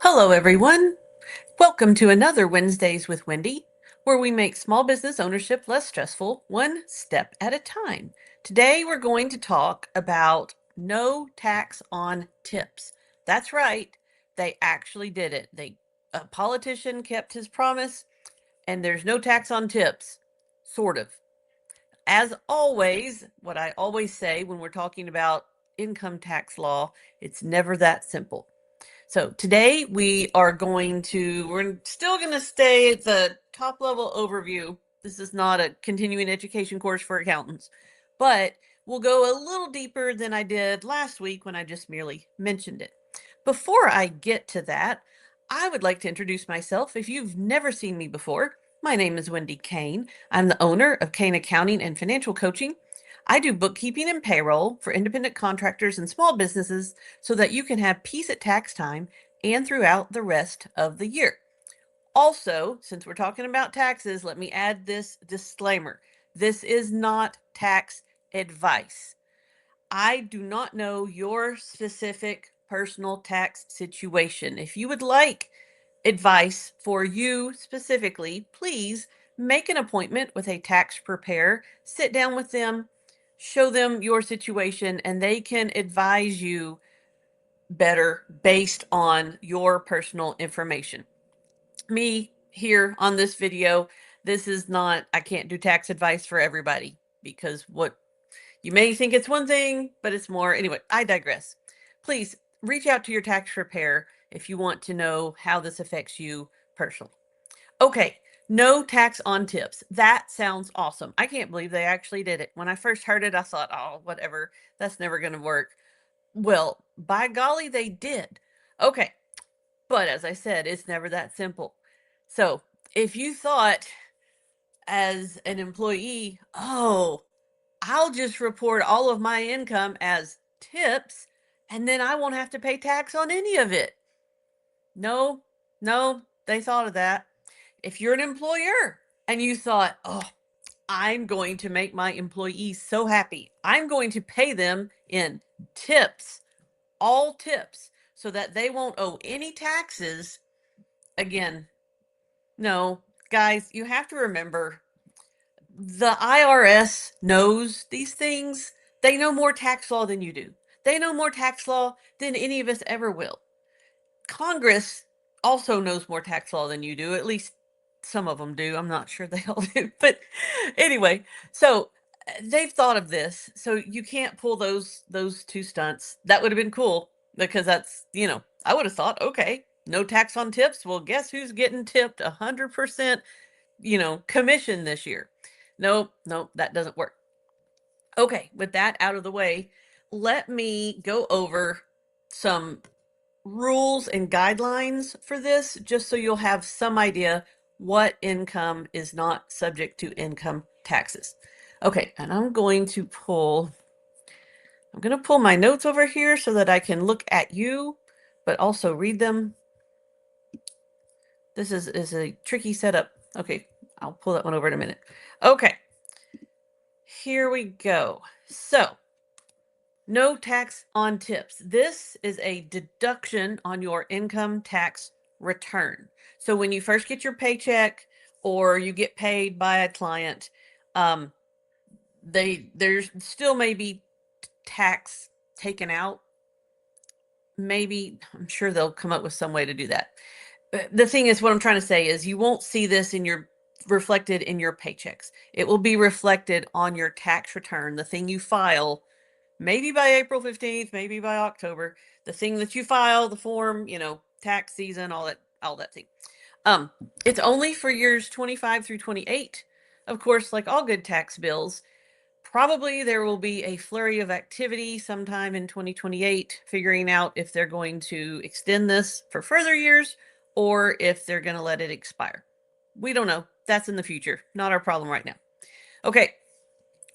Hello, everyone. Welcome to another Wednesdays with Wendy, where we make small business ownership less stressful, one step at a time. Today, we're going to talk about no tax on tips. That's right, they actually did it. A politician kept his promise, and there's no tax on tips, sort of. As always, what I always say when we're talking about income tax law, it's never that simple. So today we're still going to stay at the top level overview. This is not a continuing education course for accountants, but we'll go a little deeper than I did last week when I just merely mentioned it. Before I get to that, I would like to introduce myself. If you've never seen me before, my name is Wendy Kane. I'm the owner of Kane Accounting and Financial Coaching. I do bookkeeping and payroll for independent contractors and small businesses so that you can have peace at tax time and throughout the rest of the year. Also, since we're talking about taxes, let me add this disclaimer. This is not tax advice. I do not know your specific personal tax situation. If you would like advice for you specifically, please make an appointment with a tax preparer, sit down with them, show them your situation, and they can advise you better based on your personal information. Me here on this video, this is not, I can't do tax advice for everybody because what you may think it's one thing, but it's more. Anyway, I digress. Please reach out to your tax preparer if you want to know how this affects you personally. Okay, no tax on tips. That sounds awesome. I can't believe they actually did it. When I first heard it, I thought, oh, whatever, that's never going to work. Well, by golly, they did. Okay, but as I said, it's never that simple. So if you thought as an employee, oh, I'll just report all of my income as tips and then I won't have to pay tax on any of it. No, no, they thought of that. If you're an employer and you thought, oh, I'm going to make my employees so happy, I'm going to pay them in tips, all tips, so that they won't owe any taxes. Again, no, guys, you have to remember the IRS knows these things. They know more tax law than you do. They know more tax law than any of us ever will. Congress also knows more tax law than you do. At least some of them do. I'm not sure they all do. But anyway, so they've thought of this. So you can't pull those two stunts. That would have been cool because that's, I would have thought, okay, no tax on tips. Well, guess who's getting tipped 100%, commission this year? Nope, nope, that doesn't work. Okay, with that out of the way, let me go over some rules and guidelines for this, just so you'll have some idea what income is not subject to income taxes. Okay, and I'm going to pull my notes over here so that I can look at you, but also read them. This is a tricky setup. Okay, I'll pull that one over in a minute. Okay, here we go. So, no tax on tips. This is a deduction on your income tax return. So when you first get your paycheck or you get paid by a client, um, there's still maybe tax taken out. Maybe I'm sure they'll come up with some way to do that. The thing is, what I'm trying to say is you won't see this reflected in your paychecks. It will be reflected on your tax return, the thing you file maybe by April 15th, maybe by October, the thing that you file, the form, tax season, all that thing. It's only for years 25 through 28. Of course, like all good tax bills, probably there will be a flurry of activity sometime in 2028, figuring out if they're going to extend this for further years or if they're going to let it expire. We don't know. That's in the future. Not our problem right now. Okay,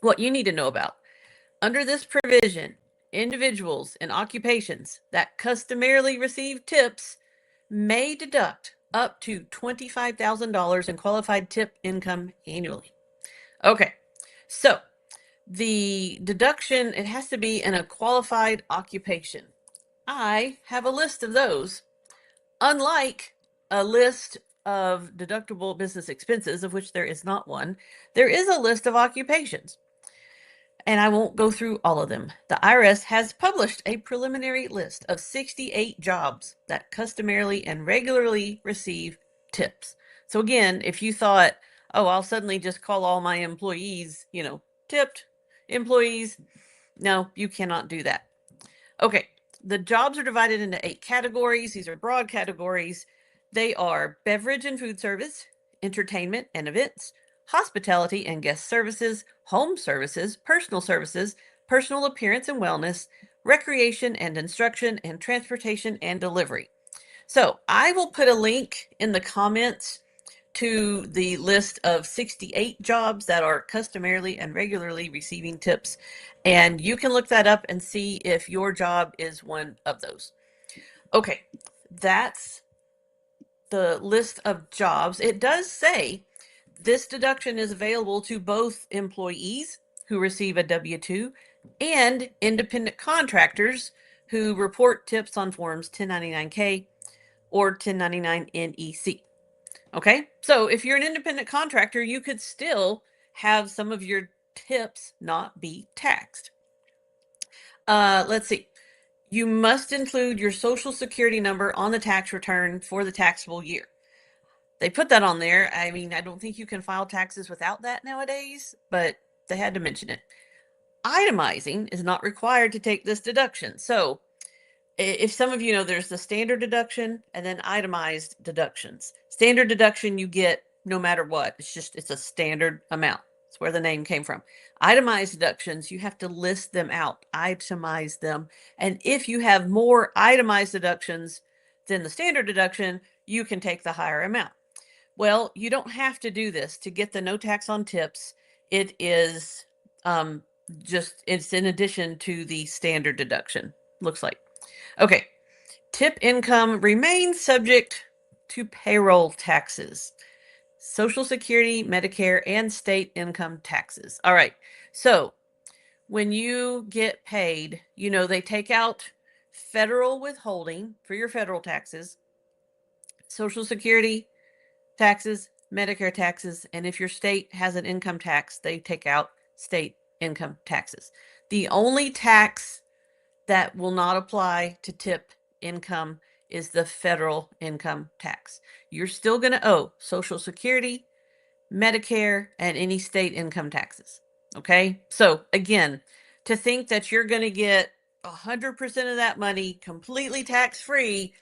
what you need to know about. Under this provision, individuals and occupations that customarily receive tips may deduct up to $25,000 in qualified tip income annually. Okay, so the deduction, it has to be in a qualified occupation. I have a list of those. unlike a list of deductible business expenses, of which there is not one, there is a list of occupations. And I won't go through all of them. The IRS has published a preliminary list of 68 jobs that customarily and regularly receive tips. So again, if you thought, oh, I'll suddenly just call all my employees, tipped employees, no, you cannot do that. Okay, the jobs are divided into 8 categories. These are broad categories. They are beverage and food service, entertainment and events, hospitality and guest services, home services, personal appearance and wellness, recreation and instruction, and transportation and delivery. So I will put a link in the comments to the list of 68 jobs that are customarily and regularly receiving tips. And you can look that up and see if your job is one of those. Okay, that's the list of jobs. It does say this deduction is available to both employees who receive a W-2 and independent contractors who report tips on forms 1099-K or 1099 NEC. Okay, so if you're an independent contractor, you could still have some of your tips not be taxed. Let's see. You must include your social security number on the tax return for the taxable year. They put that on there. I mean, I don't think you can file taxes without that nowadays, but they had to mention it. Itemizing is not required to take this deduction. So if some of you know, there's the standard deduction and then itemized deductions. Standard deduction you get no matter what. It's a standard amount. That's where the name came from. Itemized deductions, you have to list them out, itemize them. And if you have more itemized deductions than the standard deduction, you can take the higher amount. Well, you don't have to do this to get the no tax on tips. It is it's in addition to the standard deduction, looks like. Okay, tip income remains subject to payroll taxes, Social Security, Medicare, and state income taxes. All right, so when you get paid, they take out federal withholding for your federal taxes, Social Security taxes, Medicare taxes, and if your state has an income tax, they take out state income taxes. The only tax that will not apply to tip income is the federal income tax. You're still going to owe Social Security, Medicare, and any state income taxes. Okay? So again, to think that you're going to get 100% of that money completely tax-free,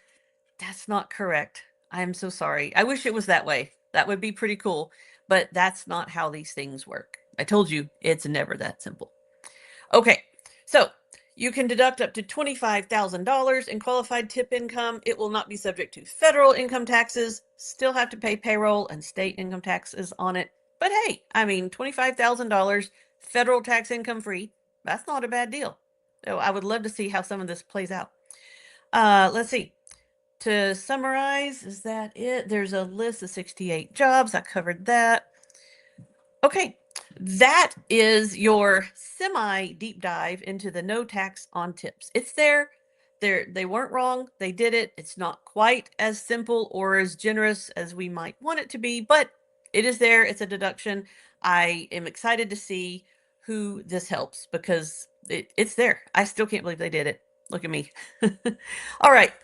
that's not correct. I'm so sorry. I wish it was that way. That would be pretty cool, but that's not how these things work. I told you it's never that simple. Okay, so you can deduct up to $25,000 in qualified tip income. It will not be subject to federal income taxes, still have to pay payroll and state income taxes on it. But hey, I mean, $25,000 federal tax income free, that's not a bad deal. So I would love to see how some of this plays out. Let's see. To summarize, is that it? There's a list of 68 jobs. I covered that. Okay, that is your semi deep dive into the no tax on tips. It's there. They weren't wrong. They did it. It's not quite as simple or as generous as we might want it to be, but it is there. It's a deduction. I am excited to see who this helps because it's there. I still can't believe they did it. Look at me. All right.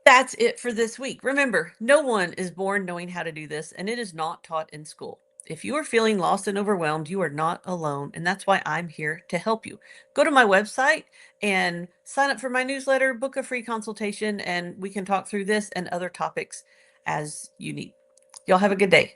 That's it for this week. Remember, no one is born knowing how to do this, and it is not taught in school. If you are feeling lost and overwhelmed, you are not alone, and that's why I'm here to help you. Go to my website and sign up for my newsletter, book a free consultation, and we can talk through this and other topics as you need. Y'all have a good day.